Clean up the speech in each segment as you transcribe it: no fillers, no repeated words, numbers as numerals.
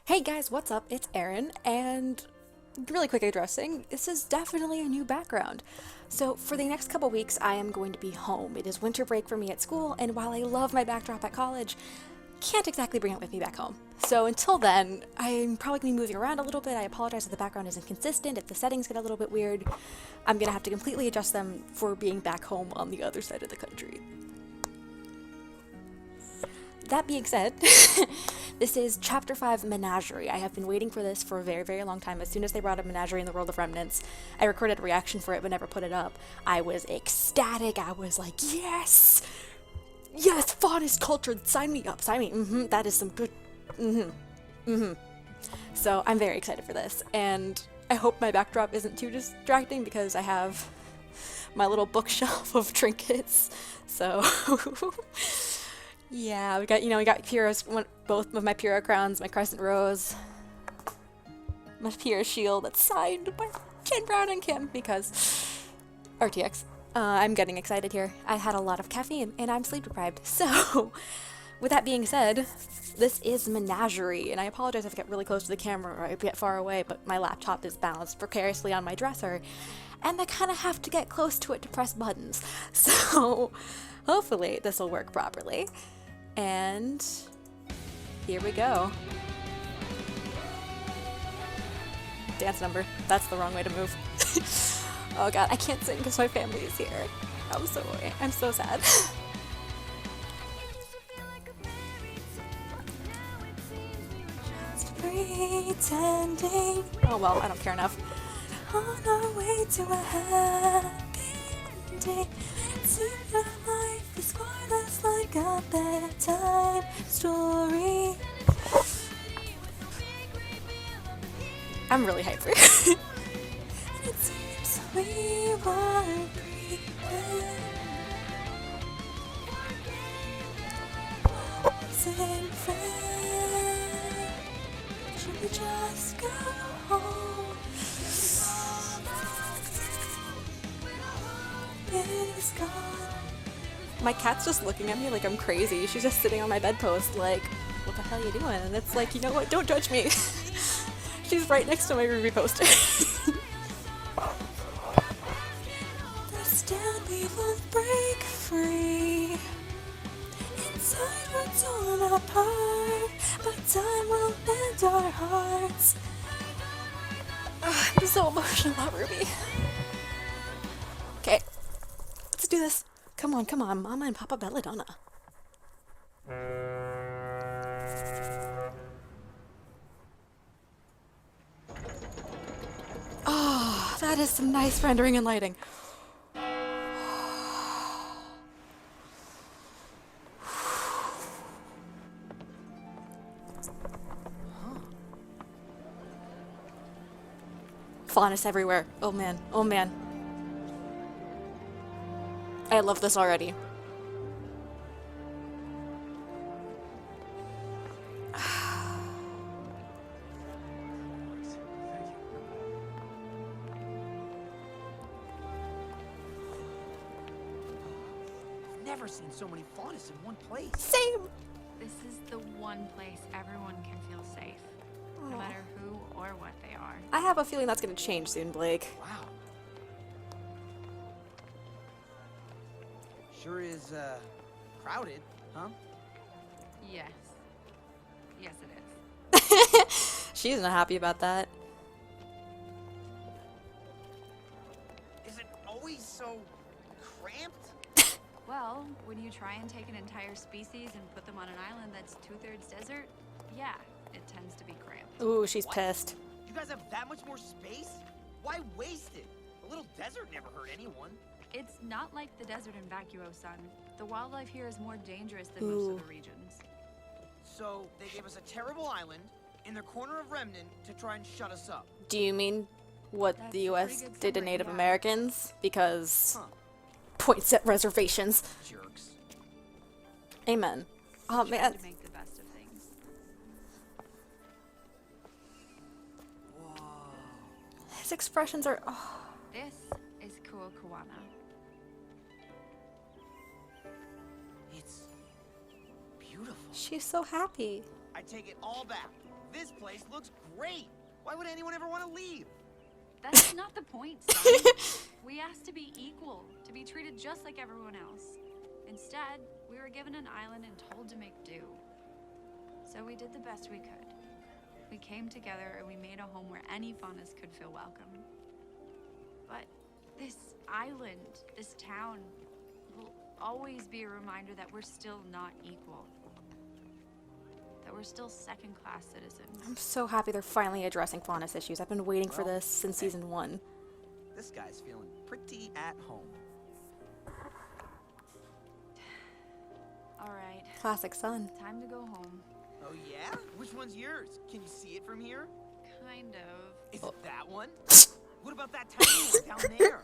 Hey guys, what's up? It's Erin, and really quick addressing, this is definitely a new background. So for the next couple weeks, I am going to be home. It is winter break for me at school, and while I love my backdrop at college, can't exactly bring it with me back home. So until then, I'm probably going to be moving around a little bit. I apologize if the background is inconsistent, if the settings get a little bit weird. I'm going to have to completely adjust them for being back home on the other side of the country. That being said, this is Chapter 5 Menagerie. I have been waiting for this for a very, very long time. As soon as they brought up Menagerie in the World of Remnants, I recorded a reaction for it but never put it up. I was ecstatic. I was like, yes! Yes, faunist culture, sign me up, sign me. That is some good. So I'm very excited for this, and I hope my backdrop isn't too distracting because I have my little bookshelf of trinkets. So yeah, we got Pyrrha's, both of my Pyrrha crowns, my crescent rose, my Pyrrha shield that's signed by Ken Brown and Kim because RTX. I'm getting excited here. I had a lot of caffeine and I'm sleep deprived. So, with that being said, this is Menagerie, and I apologize if I get really close to the camera or I get far away, but my laptop is balanced precariously on my dresser, and I kind of have to get close to it to press buttons. So, hopefully this will work properly. And here we go. Dance number. That's the wrong way to move. Oh god, I can't sing because my family is here. I'm so sad. Just pretending. Oh well, I don't care enough. On our way to a happy ending. See that life is more or less like a bedtime story. I'm really hyped for you. It seems we were prepared. Wasn't fair. Should we just go home? It's gone. My cat's just looking at me like I'm crazy. She's just sitting on my bedpost like, what the hell are you doing? And it's like, you know what? Don't judge me. She's right next to my RWBY poster. Stand, we will break free. Inside we're torn apart, but time will mend our hearts. I'm so emotional about RWBY. Okay, let's do this. Come on, Mama and Papa Belladonna. Oh, that is some nice rendering and lighting. Faunus everywhere. Oh man, oh man. I love this already. Never seen so many faunas in one place. Same! This is the one place everyone can feel safe, no matter who or what they are. I have a feeling that's gonna change soon, Blake. Wow. Sure is, crowded, huh? Yes. Yes, it is. She's not happy about that. Is it always so cramped? Well, when you try and take an entire species and put them on an island that's 2/3 desert, yeah, it tends to be cramped. Ooh, she's What? pissed. You guys have that much more space? Why waste it? A little desert never hurt anyone. It's not like the desert in Vacuo, son. The wildlife here is more dangerous than most of the regions. So, they gave us a terrible island in the corner of Remnant to try and shut us up. Do you mean what That's the a US pretty good did to summary, Native yeah. Americans? Because Huh. points at reservations. Jerks. Amen. Oh Try man. to make the best of things. Whoa. His expressions are... Oh. This is Kuokawana. It's beautiful. She's so happy. I take it all back. This place looks great. Why would anyone ever want to leave? That's not the point, son. We asked to be equal, to be treated just like everyone else. Instead, we were given an island and told to make do. So we did the best we could. We came together and we made a home where any faunus could feel welcome. But this island, this town, will always be a reminder that we're still not equal. That we're still second-class citizens. I'm so happy they're finally addressing faunus issues. I've been waiting for Well, this since season 1. This guy's feeling pretty at home. All right, Classic son. time to go home. Oh yeah? Which one's yours? Can you see it from here? Kind of. Is it that one? What about that tiny one down there?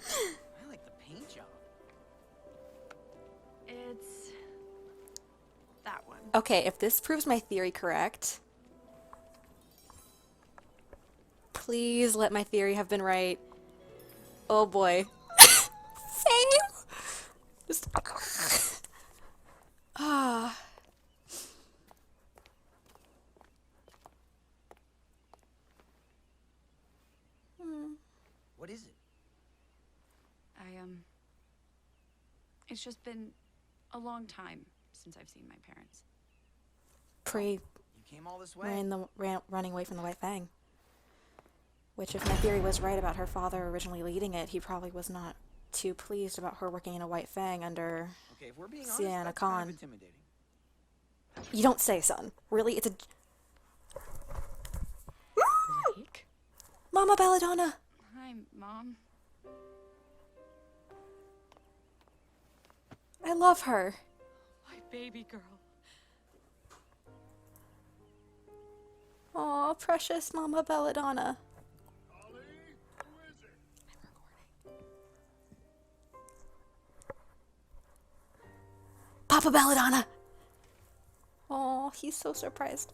I like the paint job. It's that one. Okay, if this proves my theory correct, please let my theory have been right. Oh boy. Fang! Just... Ah. What is it? It's just been a long time since I've seen my parents. Pre You came all this way? running away from the White Fang. Which, if my theory was right about her father originally leading it, he probably was not too pleased about her working in a White Fang under... Okay, if we're being honest, Sienna that's Khan. kind of intimidating. You don't say, son. Really? It's a... Mama Belladonna! Hi, Mom. I love her. My baby girl. Aw, precious Mama Belladonna. Papa Belladonna! Oh, he's so surprised.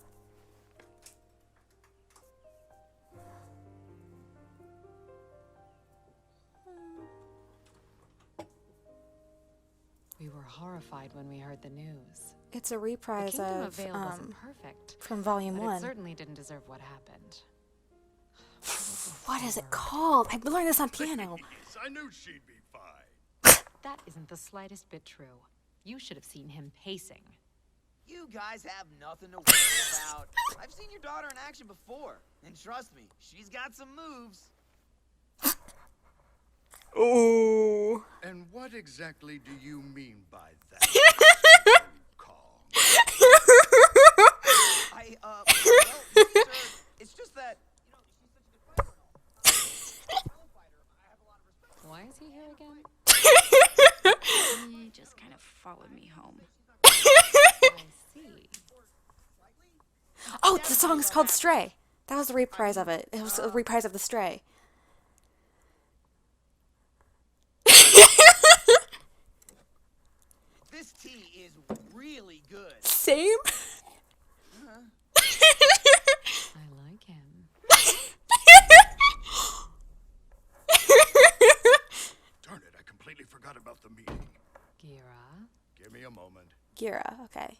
We were horrified when we heard the news. It's a The reprise Kingdom of of, Vale wasn't perfect, from Volume but 1. it certainly didn't deserve what happened. What is it called? I learned this on piano. Please, I knew she'd be fine. That isn't the slightest bit true. You should have seen him pacing. You guys have nothing to worry about. I've seen your daughter in action before, and trust me, she's got some moves. Ooh. And what exactly do you mean by that? Call. Well, sir, it's just that, you know, she's such a good fighter and all. Fellow fighter, I have a lot of respect. Why is he here again? He just kind of followed me home. I see. Oh, the song is called Stray. That was the reprise of it. It was a reprise of The Stray. This tea is really good. Same? I like him. Darn it, I completely forgot about the meeting. Gira? Give me a moment. Gira, okay.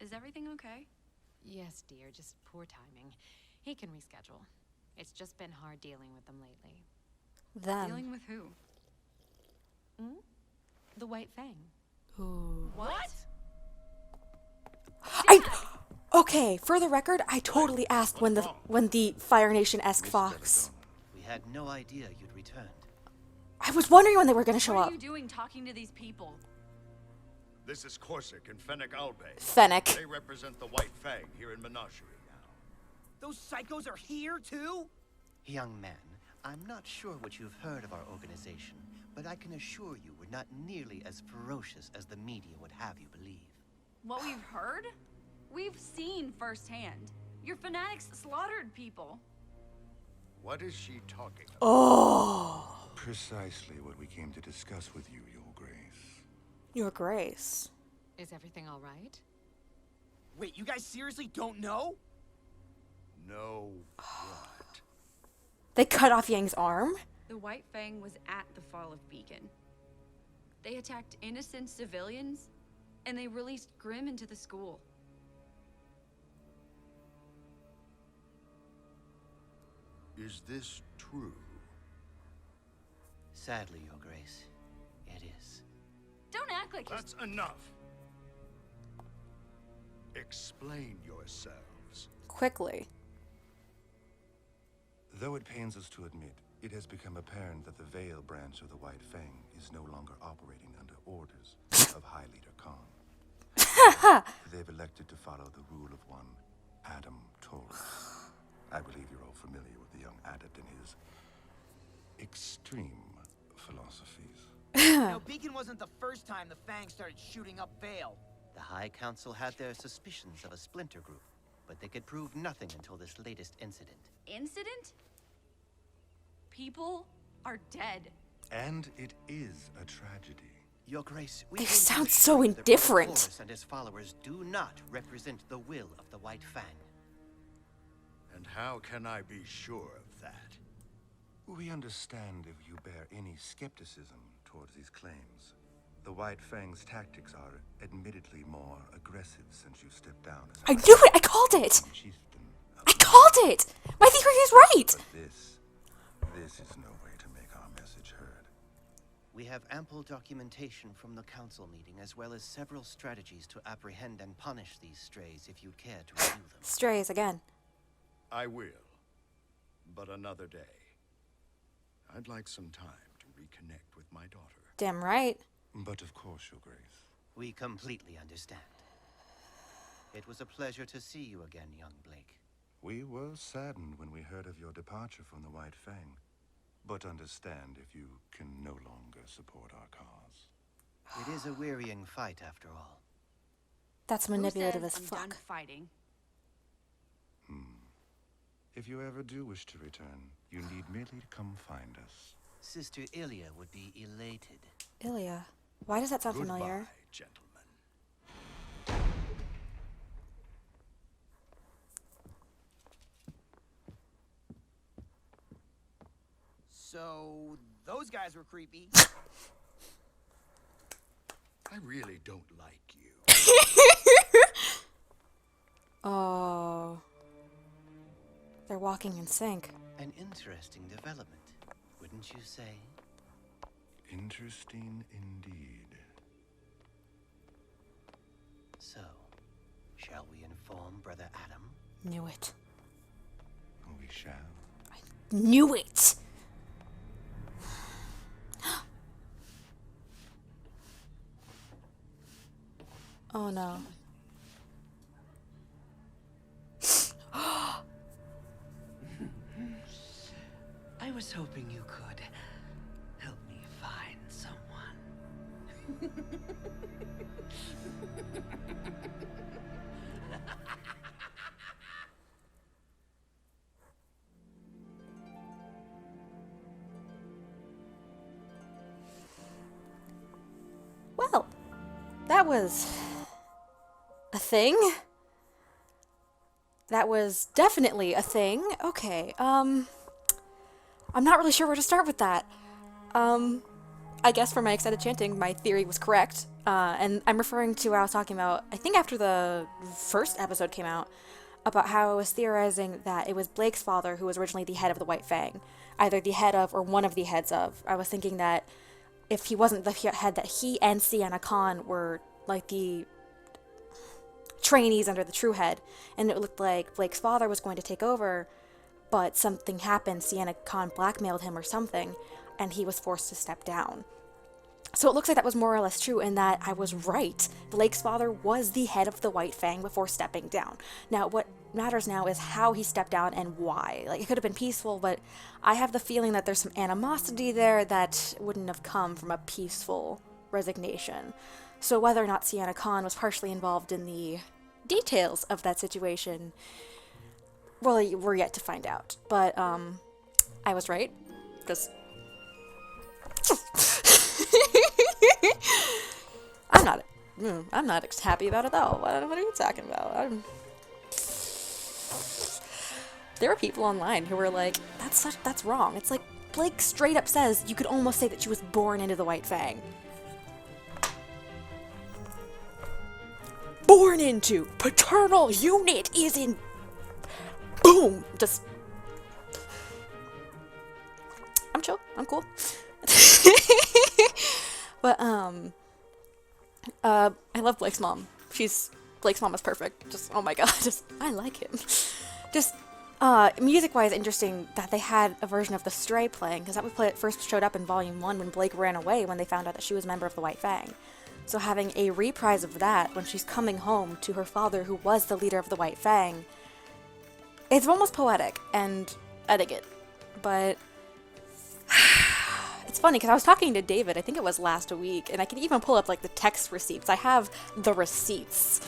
Is everything okay? Yes, dear, just poor timing. He can reschedule. It's just been hard dealing with them lately. Dealing with who? The White Fang. Ooh. What? Okay, for the record, I totally asked when the Fire Nation-esque Miss fox. Belladonna, we had no idea you'd returned. I was wondering when they were gonna show What up. are you doing talking to these people? This is Corsic and Fennec Albe. Fennec. They represent the White Fang here in Menagerie now. Those psychos are here, too? Young man, I'm not sure what you've heard of our organization, but I can assure you we're not nearly as ferocious as the media would have you believe. What we've heard? We've seen firsthand. Your fanatics slaughtered people. What is she talking about? Oh, Precisely what we came to discuss with you, Your Grace. Your Grace. Is everything all right? Wait, you guys seriously don't know? No, what? They cut off Yang's arm? The White Fang was at the fall of Beacon. They attacked innocent civilians and they released Grimm into the school. Is this true? Sadly, Your Grace, it is. Don't act like you're... That's enough. Explain yourselves. Quickly. Though it pains us to admit, it has become apparent that the Vale branch of the White Fang is no longer operating under orders of High Leader Khan. They've elected to follow the rule of one Adam Taurus. I believe you're all familiar with the young adept and his extreme philosophies. No, Beacon wasn't the first time the Fang started shooting up Vale. The High Council had their suspicions of a splinter group, but they could prove nothing until this latest incident. Incident? People are dead. And it is a tragedy. Your Grace, we They came to sound assure so you that Brother indifferent. Taurus and his followers do not represent the will of the White Fang. And how can I be sure of that? We understand if you bear any skepticism towards these claims. The White Fang's tactics are admittedly more aggressive since you stepped down as I knew it! I called it! chieftain. I called it! My theory is right! But this is no way to make our message heard. We have ample documentation from the council meeting, as well as several strategies to apprehend and punish these strays if you'd care to review them. Strays again. I will. But another day. I'd like some time to reconnect with my daughter. Damn right. But of course, Your Grace. We completely understand. It was a pleasure to see you again, young Blake. We were saddened when we heard of your departure from the White Fang, but understand if you can no longer support our cause. It is a wearying fight, after all. That's Who manipulative says as I'm fuck. done fighting? If you ever do wish to return, you need merely to come find us. Sister Ilya would be elated. Ilya. Why does that sound Goodbye, familiar? gentlemen. So, those guys were creepy. I really don't like you. Oh. They're walking in sync. An interesting development, wouldn't you say? Interesting indeed. So, shall we inform Brother Adam? Knew it. We shall. Knew it! Oh no. I was hoping you could help me find someone. Well, that was a thing. That was definitely a thing. Okay, I'm not really sure where to start with that. I guess for my extended chanting, my theory was correct. And I'm referring to what I was talking about, I think after the first episode came out, about how I was theorizing that it was Blake's father who was originally the head of the White Fang. Either the head of or one of the heads of. I was thinking that if he wasn't the head, that he and Sienna Khan were like the trainees under the true head. And it looked like Blake's father was going to take over, but something happened. Sienna Khan blackmailed him or something, and he was forced to step down. So it looks like that was more or less true, and that I was right. Blake's father was the head of the White Fang before stepping down. Now, what matters now is how he stepped down and why. Like, it could have been peaceful, but I have the feeling that there's some animosity there that wouldn't have come from a peaceful resignation. So whether or not Sienna Khan was partially involved in the details of that situation, well, we're yet to find out. But, I was right. Because... I'm not happy about it though. What are you talking about? There were people online who were like, that's wrong. It's like, Blake straight up says you could almost say that she was born into the White Fang. born into. Paternal unit is in. Boom! Just. I'm chill. I'm cool. But, I love Blake's mom. Blake's mom is perfect. Just, oh my god, just, I like him. Just, music-wise, interesting that they had a version of The Stray playing, because that was first showed up in Volume 1 when Blake ran away when they found out that she was a member of the White Fang. So having a reprise of that when she's coming home to her father, who was the leader of the White Fang, it's almost poetic, and I dig it. But it's funny, because I was talking to David, I think it was last week, and I can even pull up, like, the text receipts. I have the receipts.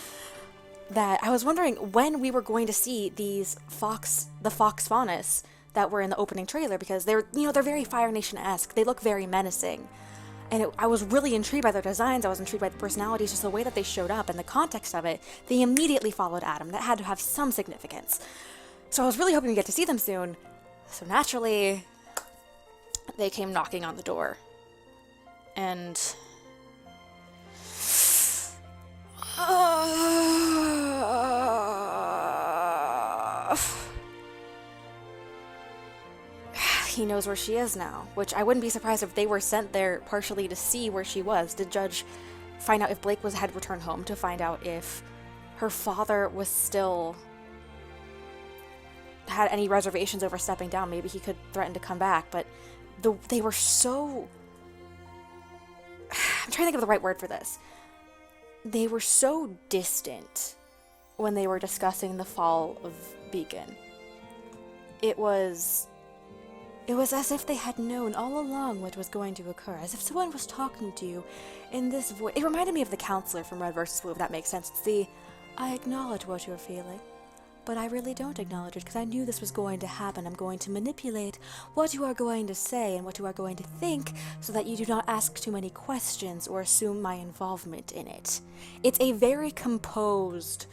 That I was wondering when we were going to see the Fox Faunus that were in the opening trailer, because they're very Fire Nation-esque. They look very menacing. And I was really intrigued by their designs, I was intrigued by the personalities, just the way that they showed up and the context of it. They immediately followed Adam. That had to have some significance. So I was really hoping to get to see them soon. So naturally, they came knocking on the door. And he knows where she is now, which I wouldn't be surprised if they were sent there partially to see where she was, to find out if Blake had returned home, to find out if her father was still had any reservations over stepping down. Maybe he could threaten to come back, but they were so I'm trying to think of the right word for this. They were so distant when they were discussing the fall of Beacon. It was as if they had known all along what was going to occur, as if someone was talking to you in this voice. It reminded me of the counselor from Red vs. Blue, if that makes sense. It's I acknowledge what you're feeling, but I really don't acknowledge it because I knew this was going to happen. I'm going to manipulate what you are going to say and what you are going to think so that you do not ask too many questions or assume my involvement in it. It's a very composed,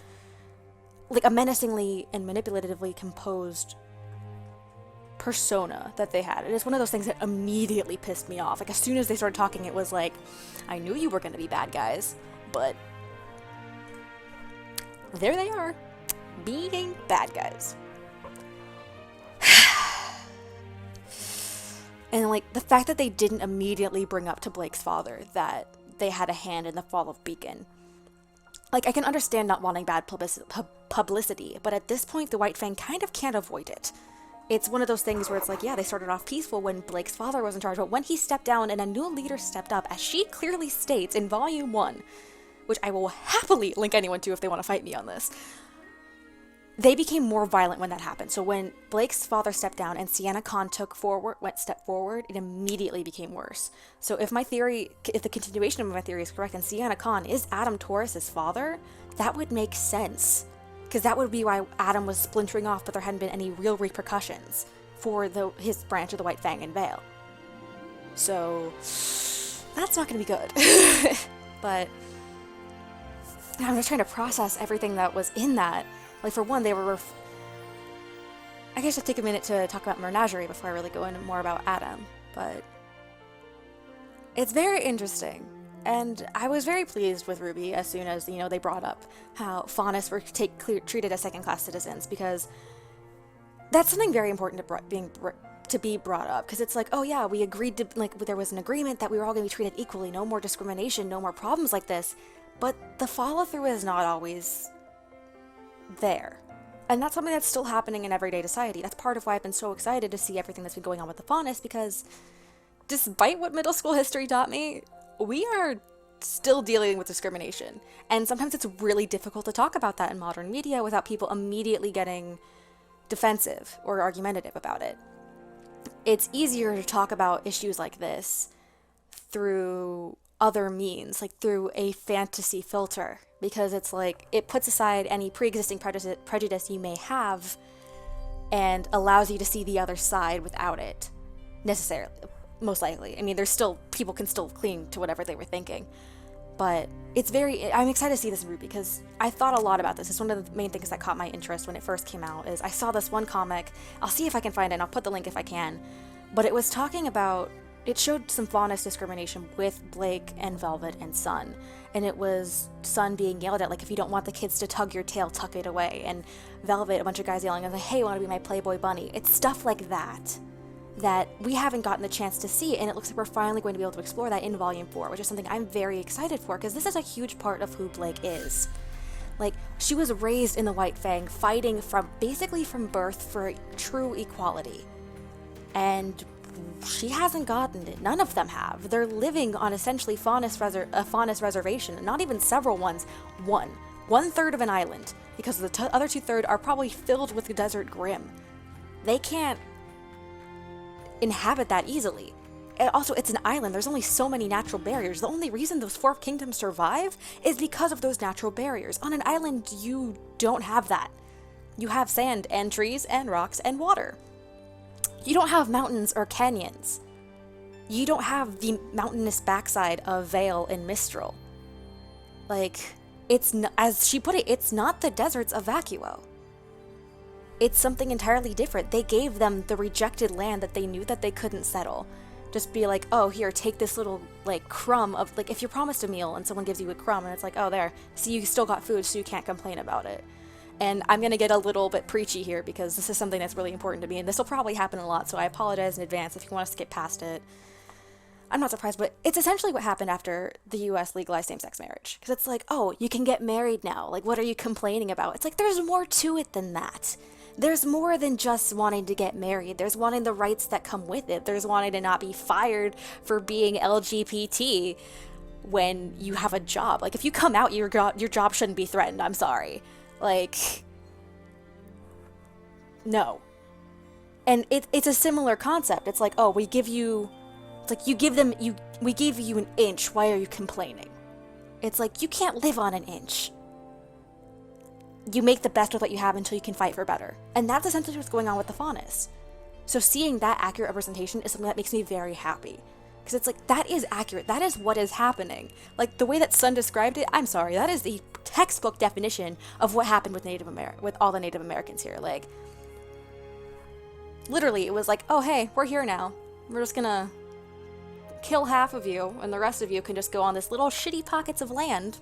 like a menacingly and manipulatively composed persona that they had. And it's one of those things that immediately pissed me off. Like, as soon as they started talking, it was like, I knew you were going to be bad guys, but there they are, being bad guys. And, like, the fact that they didn't immediately bring up to Blake's father that they had a hand in the fall of Beacon. Like, I can understand not wanting bad publicity, but at this point, the White Fang kind of can't avoid it. It's one of those things where it's like, yeah, they started off peaceful when Blake's father was in charge, but when he stepped down and a new leader stepped up, as she clearly states in Volume 1, which I will happily link anyone to if they want to fight me on this, they became more violent when that happened. So when Blake's father stepped down and Sienna Khan stepped forward, it immediately became worse. So if the continuation of my theory is correct, and Sienna Khan is Adam Taurus's father, that would make sense. Because that would be why Adam was splintering off, but there hadn't been any real repercussions for his branch of the White Fang and Vale. So that's not going to be good. But I'm just trying to process everything that was in that. Like, for one, they were... I guess I'll take a minute to talk about Menagerie before I really go into more about Adam. But it's very interesting. And I was very pleased with RWBY as soon as, they brought up how Faunus were treated as second-class citizens, because that's something very important to be brought up. Because it's like, oh yeah, we agreed to, like, there was an agreement that we were all going to be treated equally, no more discrimination, no more problems like this. But the follow-through is not always there. And that's something that's still happening in everyday society. That's part of why I've been so excited to see everything that's been going on with the Faunus, because despite what middle school history taught me, we are still dealing with discrimination. And sometimes it's really difficult to talk about that in modern media without people immediately getting defensive or argumentative about it. It's easier to talk about issues like this through other means, like through a fantasy filter, because it's like, it puts aside any pre-existing prejudice you may have and allows you to see the other side without it necessarily. Most likely. I mean, people can still cling to whatever they were thinking. But I'm excited to see this in RWBY, because I thought a lot about this. It's one of the main things that caught my interest when it first came out, is I saw this one comic. I'll see if I can find it, and I'll put the link if I can. But it was talking about it showed some faunus discrimination with Blake and Velvet and Sun. And it was Sun being yelled at, like, if you don't want the kids to tug your tail, tuck it away. And Velvet, a bunch of guys yelling, like, hey, want to be my Playboy bunny? It's stuff like that that we haven't gotten the chance to see, and it looks like we're finally going to be able to explore that in Volume 4, which is something I'm very excited for, because this is a huge part of who Blake is. Like, she was raised in the White Fang, fighting basically from birth for true equality. And she hasn't gotten it. None of them have. They're living on essentially a faunus reservation, not even several ones. One-third of an island, because the other two-thirds are probably filled with the desert grim. They can't inhabit that easily. And also, it's an island. There's only so many natural barriers. The only reason those 4 kingdoms survive is because of those natural barriers. On an island, you don't have that. You have sand and trees and rocks and water. You don't have mountains or canyons. You don't have the mountainous backside of Vale and Mistral. Like, as she put it, it's not the deserts of Vacuo. It's something entirely different. They gave them the rejected land that they knew that they couldn't settle. Just be like, oh, here, take this little, like, crumb of, like, if you're promised a meal and someone gives you a crumb and it's like, oh, there, see, you still got food, so you can't complain about it. And I'm going to get a little bit preachy here because this is something that's really important to me, and this will probably happen a lot, so I apologize in advance if you want to skip past it. I'm not surprised, but it's essentially what happened after the US legalized same-sex marriage. Because it's like, oh, you can get married now. Like, what are you complaining about? It's like, there's more to it than that. There's more than just wanting to get married. There's wanting the rights that come with it. There's wanting to not be fired for being LGBT when you have a job. Like, if you come out, your job shouldn't be threatened. I'm sorry. Like, no. And it's a similar concept. It's like, oh, we give you, it's like we give you an inch. Why are you complaining? It's like, you can't live on an inch. You make the best with what you have until you can fight for better. And that's essentially what's going on with the faunus. So seeing that accurate representation is something that makes me very happy. Because it's like, that is accurate. That is what is happening. Like, the way that Sun described it, I'm sorry, that is the textbook definition of what happened with all the Native Americans here. Like, literally, it was like, oh, hey, we're here now. We're just gonna kill half of you, and the rest of you can just go on this little shitty pockets of land,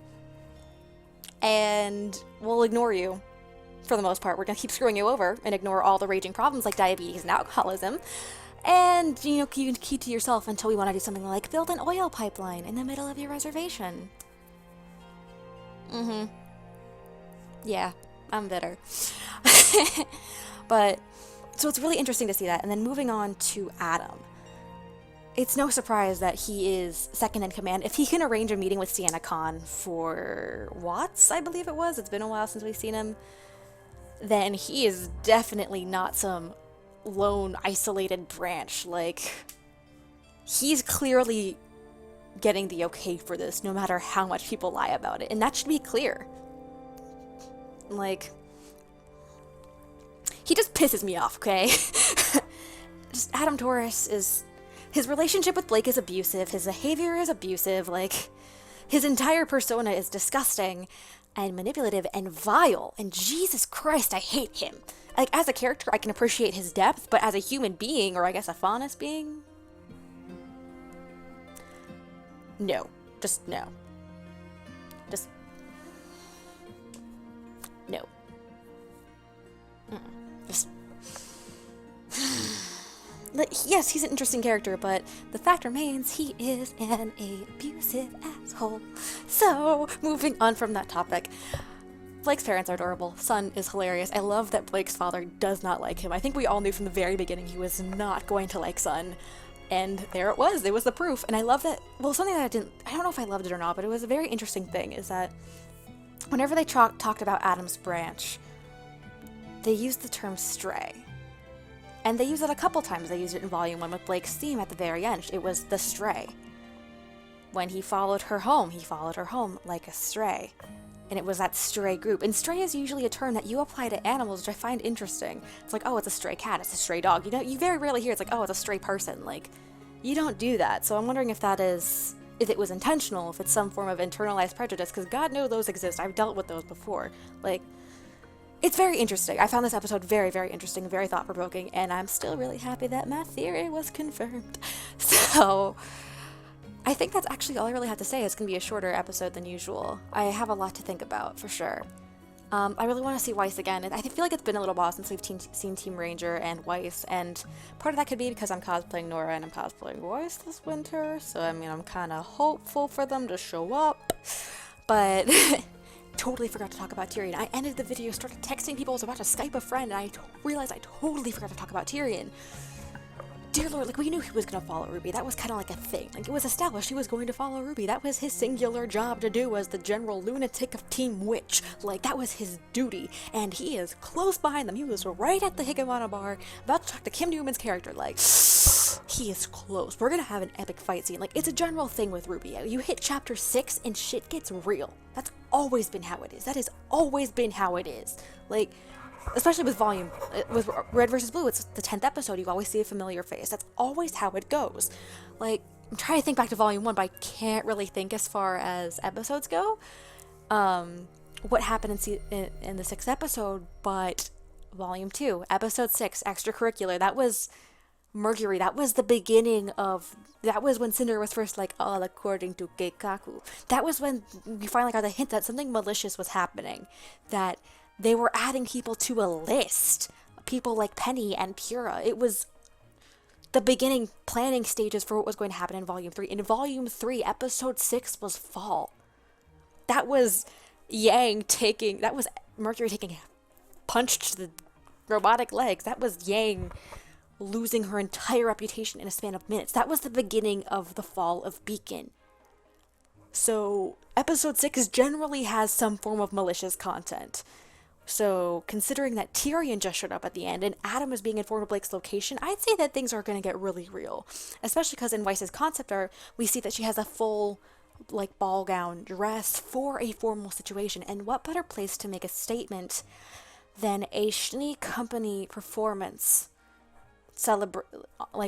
and we'll ignore you. For the most part, we're gonna keep screwing you over and ignore all the raging problems like diabetes and alcoholism. And, you know, you can keep to yourself until we want to do something like build an oil pipeline in the middle of your reservation. Yeah, I'm bitter. But, so it's really interesting to see that. And then moving on to Adam. It's no surprise that he is second in command. If he can arrange a meeting with Sienna Khan for Watts, I believe it was. It's been a while since we've seen him. Then he is definitely not some lone isolated branch. Like, he's clearly getting the okay for this, no matter how much people lie about it, and that should be clear. Like, he just pisses me off, okay? Just Adam Taurus is, his relationship with Blake is abusive, his behavior is abusive, like, his entire persona is disgusting and manipulative and vile, and Jesus Christ, I hate him. Like, as a character, I can appreciate his depth, but as a human being, or I guess a faunus being? No. Just no. Just... no. Just... yes, he's an interesting character, but the fact remains he is an abusive asshole. So, moving on from that topic. Blake's parents are adorable. Sun is hilarious. I love that Blake's father does not like him. I think we all knew from the very beginning he was not going to like Sun. And there it was. It was the proof. And I love that, well, something that I don't know if I loved it or not, but it was a very interesting thing, is that whenever they talked about Adam's branch, they used the term stray. And they used it a couple times. They used it in Volume 1 with Blake's theme at the very end. It was the stray. When he followed her home like a stray. And it was that stray group. And stray is usually a term that you apply to animals, which I find interesting. It's like, oh, it's a stray cat, it's a stray dog. You know, you very rarely hear it's like, oh, it's a stray person. Like, you don't do that. So I'm wondering if it was intentional, if it's some form of internalized prejudice, because God knows those exist. I've dealt with those before. Like, it's very interesting. I found this episode very, very interesting, very thought-provoking, and I'm still really happy that my theory was confirmed. So, I think that's actually all I really have to say. It's going to be a shorter episode than usual. I have a lot to think about, for sure. I really want to see Weiss again. I feel like it's been a little while since we've seen Team Ranger and Weiss, and part of that could be because I'm cosplaying Nora and I'm cosplaying Weiss this winter, so I mean, I'm kind of hopeful for them to show up, but totally forgot to talk about Tyrion. I ended the video, started texting people, was about to Skype a friend, and I realized I totally forgot to talk about Tyrion. Dear Lord, like, we knew he was going to follow RWBY. That was kind of like a thing. Like, it was established he was going to follow RWBY. That was his singular job to do as the general lunatic of Team Witch. Like, that was his duty. And he is close behind them. He was right at the Higamana bar, about to talk to Kim Newman's character. Like, he is close. We're going to have an epic fight scene. Like, it's a general thing with RWBY. You hit chapter 6 and shit gets real. That's always been how it is. That has always been how it is. Like, especially with with Red vs. Blue, it's the 10th episode, you always see a familiar face. That's always how it goes. Like, I'm trying to think back to Volume 1, but I can't really think as far as episodes go. What happened in the 6th episode, but Volume 2, Episode 6, Extracurricular, that was Mercury. That was the beginning of... That was when Cinder was first like, all according to Keikaku. That was when we finally got the hint that something malicious was happening. That... they were adding people to a list. People like Penny and Pura. It was the beginning planning stages for what was going to happen in Volume 3. In Volume 3, Episode 6 was Fall. That was that was Mercury taking a punch to the robotic legs. That was Yang losing her entire reputation in a span of minutes. That was the beginning of the fall of Beacon. So, Episode 6 generally has some form of malicious content. So, considering that Tyrion just showed up at the end and Adam is being informed of Blake's location, I'd say that things are going to get really real. Especially because in Weiss's concept art, we see that she has a full, like, ball gown dress for a formal situation. And what better place to make a statement than a Schnee Company performance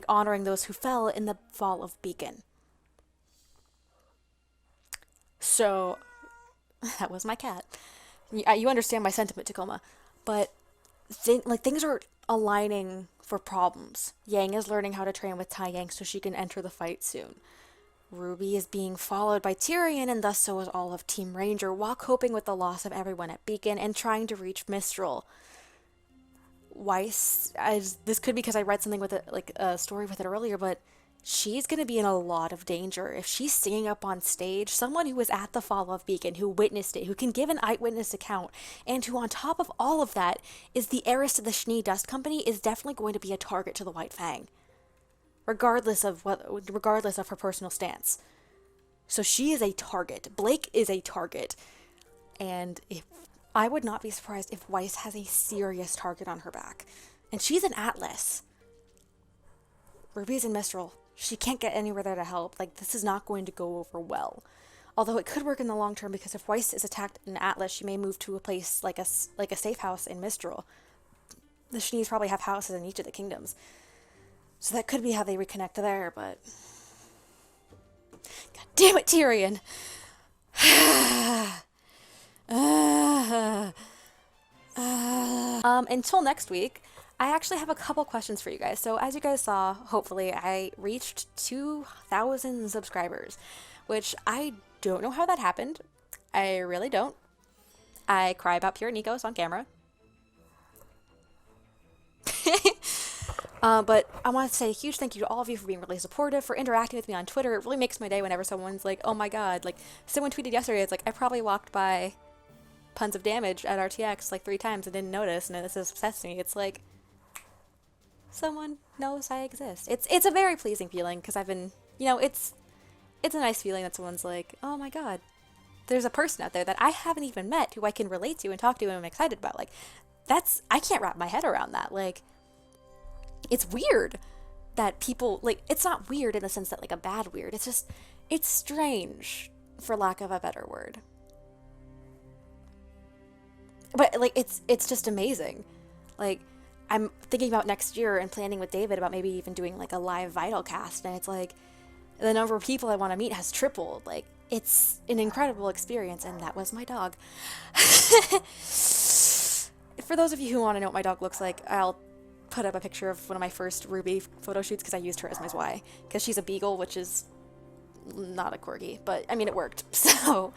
honoring those who fell in the fall of Beacon. So, that was my cat. You understand my sentiment, Tacoma, but things are aligning for problems. Yang is learning how to train with Tai Yang so she can enter the fight soon. RWBY is being followed by Tyrion, and thus so is all of Team Ranger, while coping with the loss of everyone at Beacon and trying to reach Mistral. Weiss, this could be because I read something with it, like a story with it earlier, but she's going to be in a lot of danger. If she's singing up on stage, someone who was at the fall of Beacon, who witnessed it, who can give an eyewitness account, and who on top of all of that is the heiress to the Schnee Dust Company, is definitely going to be a target to the White Fang. Regardless of her personal stance. So she is a target. Blake is a target. And I would not be surprised if Weiss has a serious target on her back. And she's an Atlas. RWBY's in Mistral. She can't get anywhere there to help. Like, this is not going to go over well. Although it could work in the long term, because if Weiss is attacked in Atlas, she may move to a place like a safe house in Mistral. The Schnees probably have houses in each of the kingdoms. So that could be how they reconnect there, but... God damn it, Tyrion! Until next week, I actually have a couple questions for you guys. So as you guys saw, hopefully, I reached 2,000 subscribers, which I don't know how that happened. I really don't. I cry about pure Nikos on camera. But I want to say a huge thank you to all of you for being really supportive, for interacting with me on Twitter. It really makes my day whenever someone's like, oh my god, like, someone tweeted yesterday, it's like, I probably walked by Puns of Damage at RTX like 3 times and didn't notice, and this is obsessed with me. It's like, someone knows I exist. It's a very pleasing feeling, because I've been, it's a nice feeling that someone's like, oh my god, there's a person out there that I haven't even met who I can relate to and talk to and I'm excited about. Like, I can't wrap my head around that. Like, it's weird that people, like, it's not weird in the sense that, like, a bad weird. It's just, it's strange, for lack of a better word. But, like, it's just amazing. Like, I'm thinking about next year and planning with David about maybe even doing, like, a live Vital cast, and it's like, the number of people I want to meet has tripled. Like, it's an incredible experience, and that was my dog. For For those of you who want to know what my dog looks like, I'll put up a picture of one of my first Ruby photo shoots because I used her as my Y. Because she's a beagle, which is not a corgi, but I mean, it worked. So,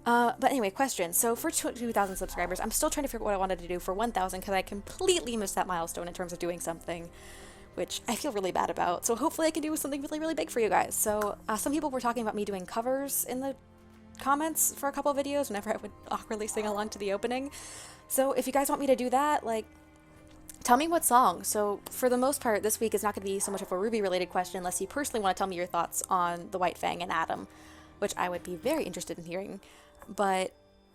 but anyway, question. So for 2,000 subscribers, I'm still trying to figure out what I wanted to do for 1,000 because I completely missed that milestone in terms of doing something, which I feel really bad about. So hopefully I can do something really, really big for you guys. So some people were talking about me doing covers in the comments for a couple of videos whenever I would awkwardly sing along to the opening. So if you guys want me to do that, like, tell me what song. So for the most part, this week is not going to be so much of a Ruby related question unless you personally want to tell me your thoughts on the White Fang and Adam, which I would be very interested in hearing. But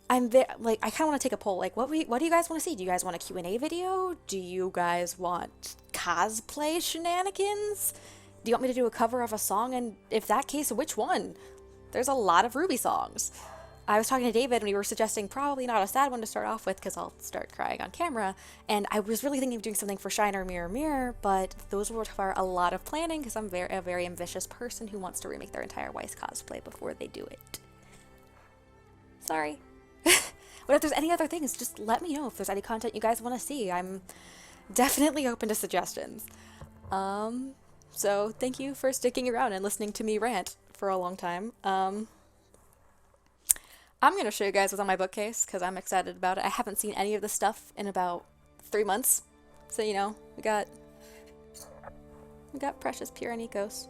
I kind of want to take a poll. Like, what do you guys want to see? Do you guys want a Q&A video? Do you guys want cosplay shenanigans? Do you want me to do a cover of a song? And if that case, which one? There's a lot of Ruby songs. I was talking to David and we were suggesting probably not a sad one to start off with because I'll start crying on camera. And I was really thinking of doing something for Shiner Mirror Mirror, but those will require a lot of planning because I'm a very ambitious person who wants to remake their entire Weiss cosplay before they do it. Sorry. But if there's any other things, just let me know if there's any content you guys want to see. I'm definitely open to suggestions. So thank you for sticking around and listening to me rant for a long time. I'm going to show you guys what's on my bookcase because I'm excited about it. I haven't seen any of this stuff in about 3 months. So, you know, we got Precious, Pyrrha, and Nikos.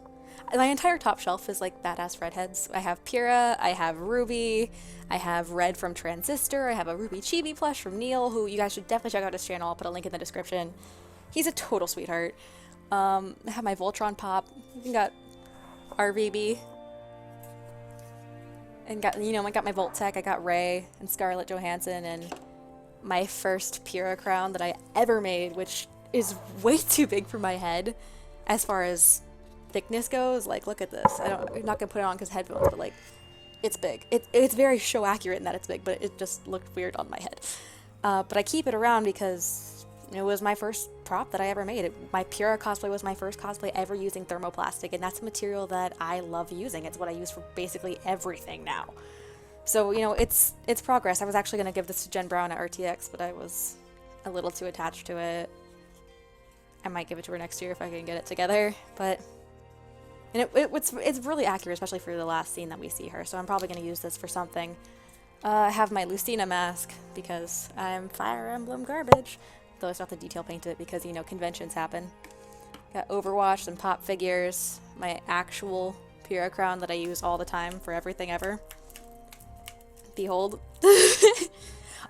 My entire top shelf is like badass redheads. I have Pyrrha, I have Ruby, I have Red from Transistor, I have a Ruby Chibi plush from Neil, who you guys should definitely check out his channel. I'll put a link in the description. He's a total sweetheart. I have my Voltron Pop. We got RWBY. And I got my Voltec, I got Ray and Scarlett Johansson, and my first Pyrrha crown that I ever made, which is way too big for my head as far as thickness goes. Like, look at this. I'm not gonna put it on because headphones, but like, it's big. It's very show accurate in that it's big, but it just looked weird on my head. But I keep it around because it was my first prop that I ever made. My Pyrrha cosplay was my first cosplay ever using thermoplastic, and that's a material that I love using. It's what I use for basically everything now. So, you know, it's progress. I was actually going to give this to Jen Brown at RTX, but I was a little too attached to it. I might give it to her next year if I can get it together, but and it's really accurate, especially for the last scene that we see her, so I'm probably going to use this for something. I have my Lucina mask because I'm Fire Emblem garbage. Though I still have to detail paint it because, you know, conventions happen. Got Overwatch, some pop figures, my actual Pyrrha crown that I use all the time for everything ever. Behold.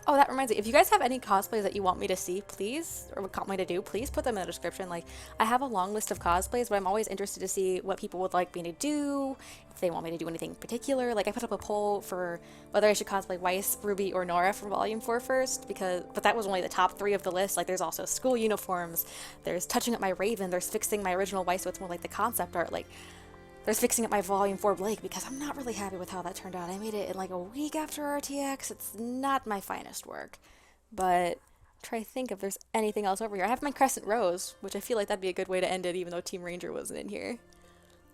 Oh, that reminds me, if you guys have any cosplays that you want me to see, please, or want me to do, please put them in the description. Like, I have a long list of cosplays, but I'm always interested to see what people would like me to do, if they want me to do anything particular. Like, I put up a poll for whether I should cosplay Weiss, Ruby, or Nora from Volume 4 first, but that was only the top 3 of the list. Like, there's also school uniforms, there's touching up my Raven, there's fixing my original Weiss so it's more like the concept art, like, there's fixing up my Volume 4 Blake because I'm not really happy with how that turned out. I made it in like a week after RTX. It's not my finest work. But try to think if there's anything else over here. I have my Crescent Rose, which I feel like that'd be a good way to end it even though Team Ranger wasn't in here.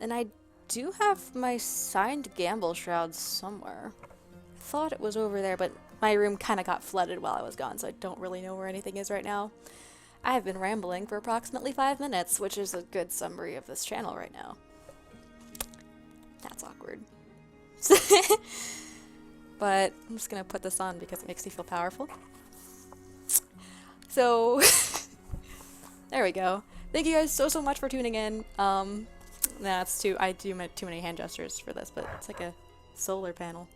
And I do have my signed Gamble Shroud somewhere. I thought it was over there, but my room kind of got flooded while I was gone, so I don't really know where anything is right now. I've been rambling for approximately 5 minutes, which is a good summary of this channel right now. That's awkward. But I'm just gonna put this on because it makes me feel powerful. So there we go. Thank you guys so much for tuning in. That's I do too many hand gestures for this, but it's like a solar panel.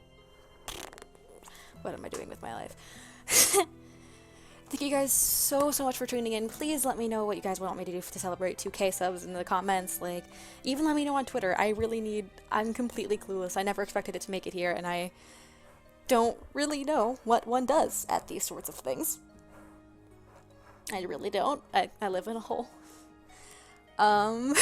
What am I doing with my life? Thank you guys so much for tuning in. Please let me know what you guys want me to do to celebrate 2K subs in the comments. Like, even let me know on Twitter. I'm completely clueless. I never expected it to make it here, and I don't really know what one does at these sorts of things. I really don't. I live in a hole. For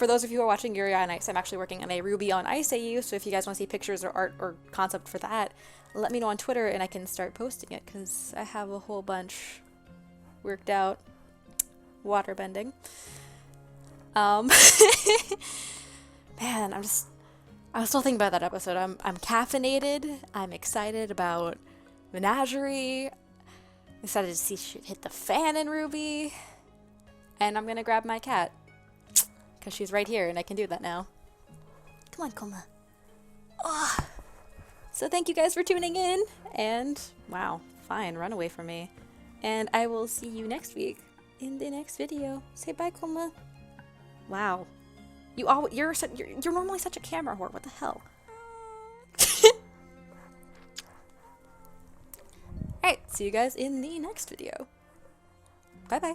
those of you who are watching Yuri on Ice, I'm actually working on a Ruby on Ice AU, so if you guys want to see pictures or art or concept for that, let me know on Twitter and I can start posting it, because I have a whole bunch worked out. Waterbending. Man, I was still thinking about that episode. I'm caffeinated, I'm excited about Menagerie. Decided to see shit hit the fan in RWBY. And I'm gonna grab my cat. Because she's right here and I can do that now. Come on, Koma. Oh. So thank you guys for tuning in. And wow, fine, run away from me. And I will see you next week in the next video. Say bye, Koma. Wow. You're normally such a camera whore. What the hell? Alright, see you guys in the next video. Bye bye.